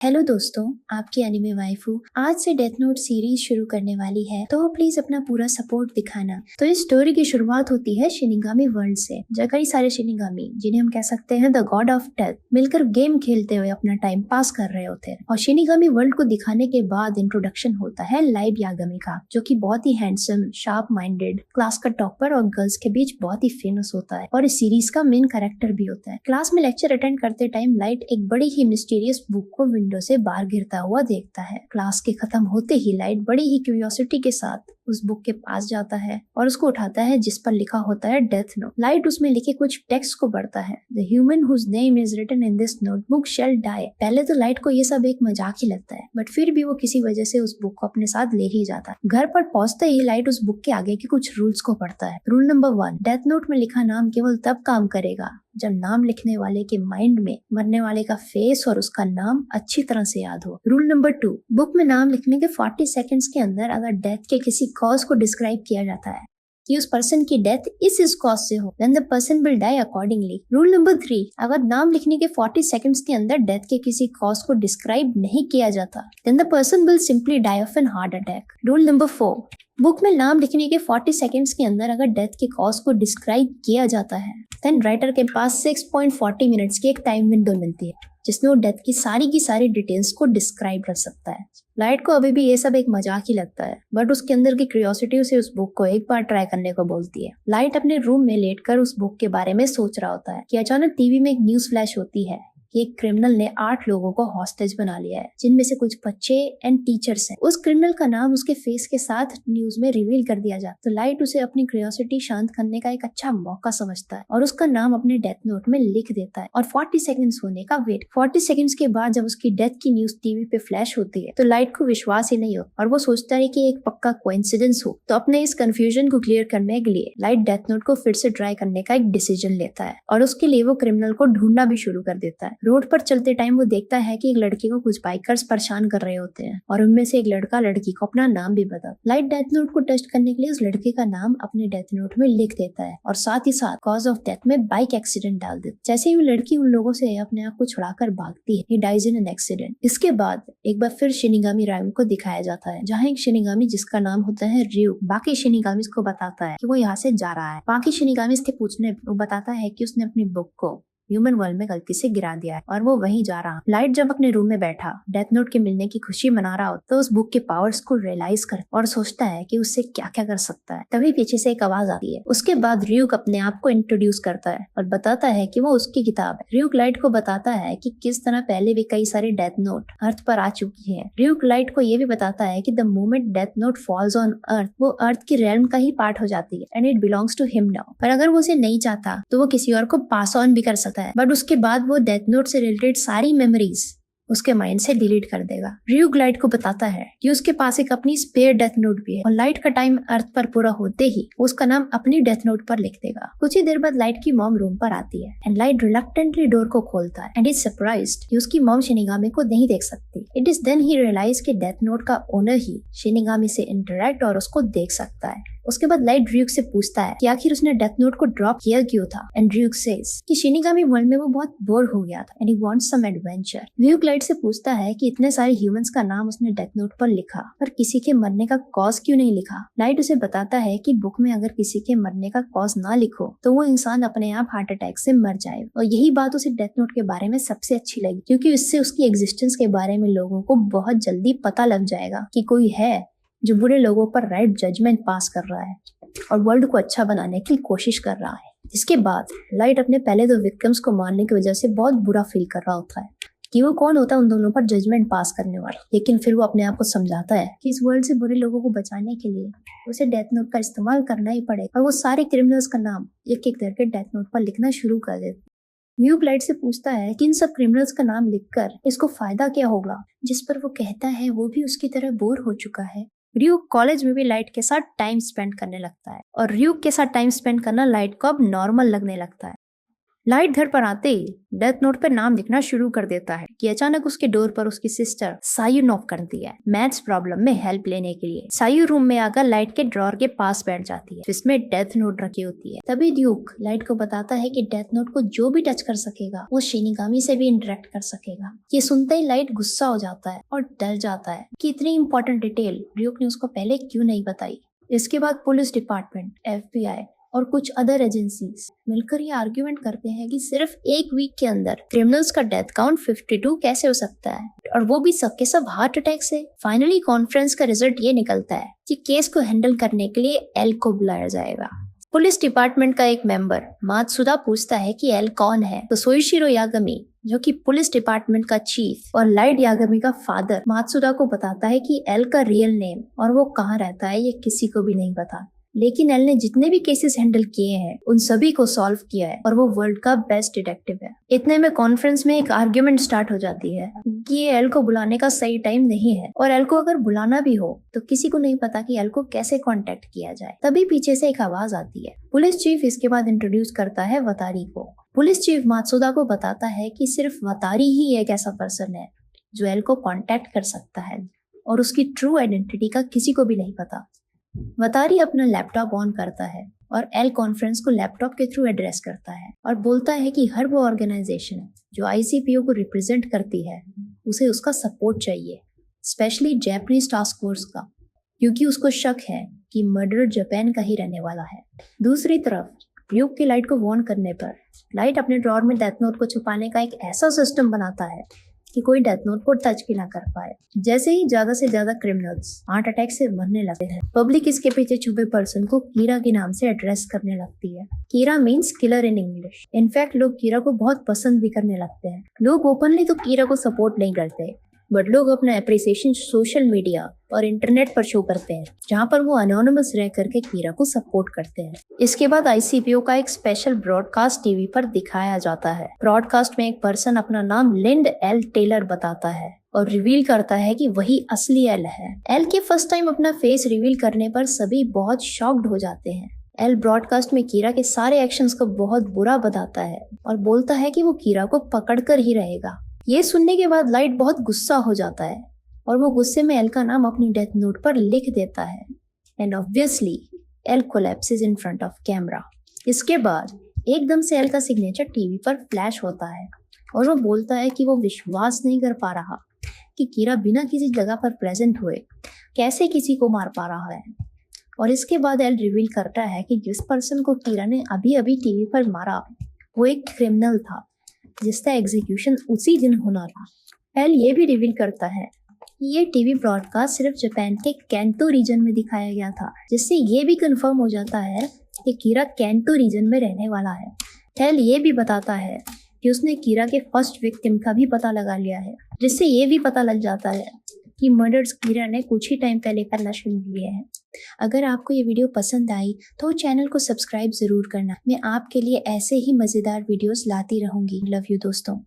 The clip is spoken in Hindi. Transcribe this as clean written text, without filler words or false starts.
हेलो दोस्तों, आपकी एनिमे वाइफू आज से डेथ नोट सीरीज शुरू करने वाली है, तो प्लीज अपना पूरा सपोर्ट दिखाना। तो इस स्टोरी की शुरुआत होती है शिनिगामी वर्ल्ड से, जहाँ कई सारे शिनिगामी, जिन्हें हम कह सकते हैं द गॉड ऑफ डेथ, मिलकर गेम खेलते हुए अपना टाइम पास कर रहे होते हैं। और शिनिगामी वर्ल्ड को दिखाने के बाद इंट्रोडक्शन होता है लाइट यागामी का, जो की बहुत ही हैंडसम, शार्प माइंडेड, क्लास का टॉपर और गर्ल्स के बीच बहुत ही फेमस होता है और इस सीरीज का मेन कैरेक्टर भी होता है। क्लास में लेक्चर अटेंड करते टाइम लाइट एक बड़ी ही मिस्टीरियस बुक को विंडो से बाहर गिरता हुआ देखता है। क्लास के खत्म होते ही लाइट बड़ी ही क्यूरियोसिटी के साथ उस बुक के पास जाता है और उसको उठाता है, जिस पर लिखा होता है डेथ नोट। लाइट उसमें लिखे कुछ टेक्स्ट को पढ़ता है। The human whose name is written in this notebook shall die. पहले तो लाइट को ये सब एक मजाक ही लगता है, बट फिर भी वो किसी वजह से उस बुक को अपने साथ ले ही जाता है। घर पर पहुंचते ही लाइट उस बुक के आगे के कुछ रूल्स को पढ़ता है। रूल नंबर 1, डेथ नोट में लिखा नाम केवल तब काम करेगा जब नाम लिखने वाले के माइंड में मरने वाले का फेस और उसका नाम अच्छी तरह से याद हो। रूल नंबर 2, बुक में नाम लिखने के 40 सेकंड्स के अंदर अगर डेथ के किसी कॉज को डिस्क्राइब किया जाता है कि उस पर्सन की डेथ इस कॉज से हो, then the person will die accordingly। Rule number 3, अगर नाम लिखने के 40 सेकंड्स के अंदर डेथ के किसी कॉज को डिस्क्राइब नहीं किया जाता, then the person will simply die of an heart attack। Rule number 4, book में नाम लिखने के 40 सेकंड्स के अंदर अगर डेथ के कॉज को डिस्क्राइब किया जाता है, देन राइटर के पास 6.40 मिनट्स की एक टाइम विंडो मिलती है, जिसमें वो डेथ की सारी डिटेल्स को डिस्क्राइब कर सकता है। लाइट को अभी भी ये सब एक मजाक ही लगता है, बट उसके अंदर की क्यूरियोसिटी उसे उस बुक को एक बार ट्राई करने को बोलती है। लाइट अपने रूम में लेटकर उस बुक के बारे में सोच रहा होता है कि अचानक टीवी में एक न्यूज फ्लैश होती है कि एक क्रिमिनल ने 8 लोगों को हॉस्टेज बना लिया है, जिनमें से कुछ बच्चे एंड टीचर्स हैं। उस क्रिमिनल का नाम उसके फेस के साथ न्यूज में रिवील कर दिया जाता, तो लाइट उसे अपनी क्यूरियोसिटी शांत करने का एक अच्छा मौका समझता है और उसका नाम अपने डेथ नोट में लिख देता है और 40 सेकंड्स होने का वेट। 40 सेकंड्स के बाद जब उसकी डेथ की न्यूज टीवी पे फ्लैश होती है, तो लाइट को विश्वास ही नहीं हो और वो सोचता है कि एक पक्का कोइंसिडेंस हो। तो अपने इस कंफ्यूजन को क्लियर करने के लिए लाइट डेथ नोट को फिर से ट्राई करने का एक डिसीजन लेता है और उसके लिए वो क्रिमिनल को ढूंढना भी शुरू कर देता है। रोड पर चलते टाइम वो देखता है कि एक लड़की को कुछ बाइकर्स परेशान कर रहे होते हैं और उनमें से एक लड़का लड़की को अपना नाम भी बता। लाइट डेथ नोट को टेस्ट करने के लिए उस लड़के का नाम अपने डेथ नोट में लिख देता है और साथ ही साथ कॉज ऑफ डेथ में बाइक एक्सीडेंट डाल देता। जैसे ही वो लड़की उन लोगों से अपने आप को छुड़ाकर भागती है, he dies in an accident. इसके बाद एक बार फिर शिनिगामी राइम को दिखाया जाता है, जहाँ एक शिनिगामी जिसका नाम होता है रियो बाकी शिनिगामी को बताता है कि वो यहाँ से जा रहा है। बाकी शिनिगामी के पूछने वो बताता है कि उसने अपनी बुक को ह्यूमन वर्ल्ड में गलती से गिरा दिया है और वो वहीं जा रहा। लाइट जब अपने रूम में बैठा डेथ नोट के मिलने की खुशी मना रहा हो, तो उस बुक के पावर्स को रियलाइज कर और सोचता है कि उससे क्या क्या कर सकता है। तभी पीछे से एक आवाज आती है। उसके बाद रियूक अपने आप को इंट्रोड्यूस करता है और बताता है कि वो उसकी किताब है। रियूक लाइट को बताता है कि किस तरह पहले भी कई सारे डेथ नोट अर्थ पर आ चुकी है। रियूक लाइट को ये भी बताता है कि the moment death note falls on earth, वो अर्थ की रेल्म का ही पार्ट हो जाती है and it belongs to him now. पर अगर वो उसे नहीं चाहता तो वो किसी और को पास ऑन भी कर सकता है, बट उसके बाद वो डेथ नोट से रिलेटेड सारी मेमोरीज उसके माइंड से डिलीट कर देगा। रियूक लाइट को बताता है कि उसके पास एक अपनी स्पेयर डेथ नोट भी है और लाइट का टाइम अर्थ पर पूरा होते ही उसका नाम अपनी डेथ नोट पर लिख देगा। कुछ ही देर बाद लाइट की मॉम रूम पर आती है एंड लाइट रिलक्टेंटली डोर को खोलता है एंड इज सरप्राइज्ड कि उसकी मॉम शिनिगामी को नहीं देख सकती। It is then he realise कि डेथ नोट का ओनर ही शिनिगामी से इंटरेक्ट और उसको देख सकता है। उसके बाद लाइट ड्यूक से पूछता है कि आखिर उसने डेथ नोट को ड्रॉप किया क्यों था एंड ड्यूक सेज कि शिनिगामी वर्ल्ड में वो बहुत बोर हो गया था and he wants some adventure. Ryuk Light से पूछता है कि इतने सारे ह्यूमंस का नाम उसने डेथ नोट पर लिखा पर किसी के मरने का कॉज क्यों नहीं लिखा। लाइट उसे बताता है कि बुक में अगर किसी के मरने का कॉज ना लिखो तो वो इंसान अपने आप हार्ट अटैक से मर जाए और यही बात उसे डेथ नोट के बारे में सबसे अच्छी लगी, क्योंकि इससे उसकी एग्जिस्टेंस के बारे में लोगों को बहुत जल्दी पता लग जाएगा कि कोई है जो बुरे लोगों पर राइट जजमेंट पास कर रहा है और वर्ल्ड को अच्छा बनाने की कोशिश कर रहा है। इसके बाद लाइट अपने पहले 2 विक्टिम्स को मारने की वजह से बहुत बुरा फील कर रहा होता है कि वो कौन होता है उन दोनों पर जजमेंट पास करने वाला, लेकिन फिर वो अपने आप को समझाता है कि इस वर्ल्ड से बुरे लोगों को बचाने के लिए उसे डेथ नोट का इस्तेमाल करना ही पड़ेगा और वो सारे क्रिमिनल्स का नाम एक एक करके डेथ नोट पर लिखना शुरू कर देता। म्यूक लाइट से पूछता है कि इन सब क्रिमिनल्स का नाम लिखकर इसको फायदा क्या होगा, जिस पर वो कहता है वो भी उसकी तरह बोर हो चुका है। रियूक कॉलेज में भी लाइट के साथ टाइम स्पेंड करने लगता है और रियूक के साथ टाइम स्पेंड करना लाइट को अब नॉर्मल लगने लगता है। लाइट घर पर आते ही डेथ नोट पर नाम लिखना शुरू कर देता है कि अचानक उसके डोर पर उसकी सिस्टर सायू नॉक करती है मैथ्स प्रॉब्लम में हेल्प लेने के लिए। सायू रूम में आकर लाइट के ड्रॉर के पास बैठ जाती है जिसमें डेथ नोट रखी होती है। तभी ड्यूक लाइट को बताता है कि डेथ नोट को जो भी टच कर सकेगा वो शिनिगामी से भी इंटरेक्ट कर सकेगा। ये सुनते ही लाइट गुस्सा हो जाता है और डर जाता है कि इतनी इंपॉर्टेंट डिटेल ड्यूक ने उसको पहले क्यों नहीं बताई। इसके बाद पुलिस डिपार्टमेंट, FBI और कुछ अदर एजेंसीज मिलकर ये आर्ग्यूमेंट करते हैं कि सिर्फ एक वीक के अंदर क्रिमिनल्स का डेथ काउंट 52 कैसे हो सकता है, और वो भी सब के सब हार्ट अटैक से। फाइनली कॉन्फ्रेंस का रिजल्ट ये निकलता है कि केस को हैंडल करने के लिए एल को बुलाया जाएगा। पुलिस डिपार्टमेंट का एक मेंबर मात्सुदा पूछता है कि एल कौन है, तो सोइशिरो यागमी जो कि पुलिस डिपार्टमेंट का चीफ और लाइट यागमी का फादर मात्सुदा को बताता है कि एल का रियल नेम और वो कहाँ रहता है ये किसी को भी नहीं पता। लेकिन एल ने जितने भी केसेस हैंडल किए हैं उन सभी को सॉल्व किया है और वो वर्ल्ड का बेस्ट डिटेक्टिव है। इतने में कॉन्फ्रेंस में एक आर्ग्यूमेंट स्टार्ट हो जाती है कि ये एल को बुलाने का सही टाइम नहीं है, और एल को अगर बुलाना भी हो तो किसी को नहीं पता कि एल को कैसे कांटेक्ट किया जाए। तभी पीछे से एक आवाज आती है। पुलिस चीफ इसके बाद इंट्रोड्यूस करता है वतारी को। पुलिस चीफ मात्सुदा को बताता है कि सिर्फ वतारी ही एक ऐसा पर्सन है जो एल को कांटेक्ट कर सकता है और उसकी ट्रू आइडेंटिटी का किसी को भी नहीं पता। वतारी अपना लैपटॉप ऑन करता है और एल कॉन्फ्रेंस को लैपटॉप के थ्रू एड्रेस करता है और बोलता है कि हर वो ऑर्गेनाइजेशन जो ICPO को रिप्रेजेंट करती है उसे उसका सपोर्ट चाहिए, स्पेशली जापानीज टास्क फोर्स का, क्योंकि उसको शक है कि मर्डर जापान का ही रहने वाला है। दूसरी तरफ ड्यूक की लाइट को वार्न करने पर लाइट अपने ड्रॉर में डेथ नोट को छुपाने का एक ऐसा सिस्टम बनाता है कि कोई डेथ नोट को टच भी ना कर पाए। जैसे ही ज्यादा से ज्यादा क्रिमिनल्स हार्ट अटैक से मरने लगते हैं, पब्लिक इसके पीछे छुपे पर्सन को कीरा के नाम से एड्रेस करने लगती है। कीरा means killer in English. In fact लोग कीरा को बहुत पसंद भी करने लगते हैं। लोग ओपनली तो कीरा को सपोर्ट नहीं करते, बट लोग अपना एप्रिसिएशन सोशल मीडिया और इंटरनेट पर शो करते हैं, जहाँ पर वो अनोनिमस रह करके कीरा को सपोर्ट करते हैं। इसके बाद ICPO का एक स्पेशल ब्रॉडकास्ट टीवी पर दिखाया जाता है। ब्रॉडकास्ट में एक पर्सन अपना नाम लिंड एल टेलर बताता है और रिवील करता है कि वही असली एल है। एल के फर्स्ट टाइम अपना फेस रिवील करने पर सभी बहुत शॉक्ड हो जाते हैं। एल ब्रॉडकास्ट में कीरा के सारे एक्शंस को बहुत बुरा बताता है और बोलता है कि वो कीरा को पकड़कर ही रहेगा। ये सुनने के बाद लाइट बहुत गुस्सा हो जाता है और वो गुस्से में एल का नाम अपनी डेथ नोट पर लिख देता है and obviously L collapses in front of camera. इसके बाद एकदम से एल का सिग्नेचर टीवी पर फ्लैश होता है और वो बोलता है कि वो विश्वास नहीं कर पा रहा कि कीरा बिना किसी जगह पर प्रेजेंट हुए कैसे किसी को मार पा रहा है। और इसके बाद एल रिवील करता है कि जिस पर्सन को कीरा ने अभी अभी टीवी पर मारा वो एक क्रिमिनल था जिसका एग्जीक्यूशन उसी दिन होना था। एल ये भी रिवील करता है कि ये टीवी ब्रॉडकास्ट सिर्फ जापान के कैंटो रीजन में दिखाया गया था, जिससे ये भी कंफर्म हो जाता है कि कीरा कैंटो रीजन में रहने वाला है। एल ये भी बताता है कि उसने कीरा के फर्स्ट विक्टिम का भी पता लगा लिया है, जिससे ये भी पता लग जाता है कि मर्डर्स कीरा ने कुछ ही टाइम पहले करना शुरू किए हैं। अगर आपको ये वीडियो पसंद आई तो चैनल को सब्सक्राइब जरूर करना। मैं आपके लिए ऐसे ही मजेदार वीडियोस लाती रहूंगी। लव यू दोस्तों।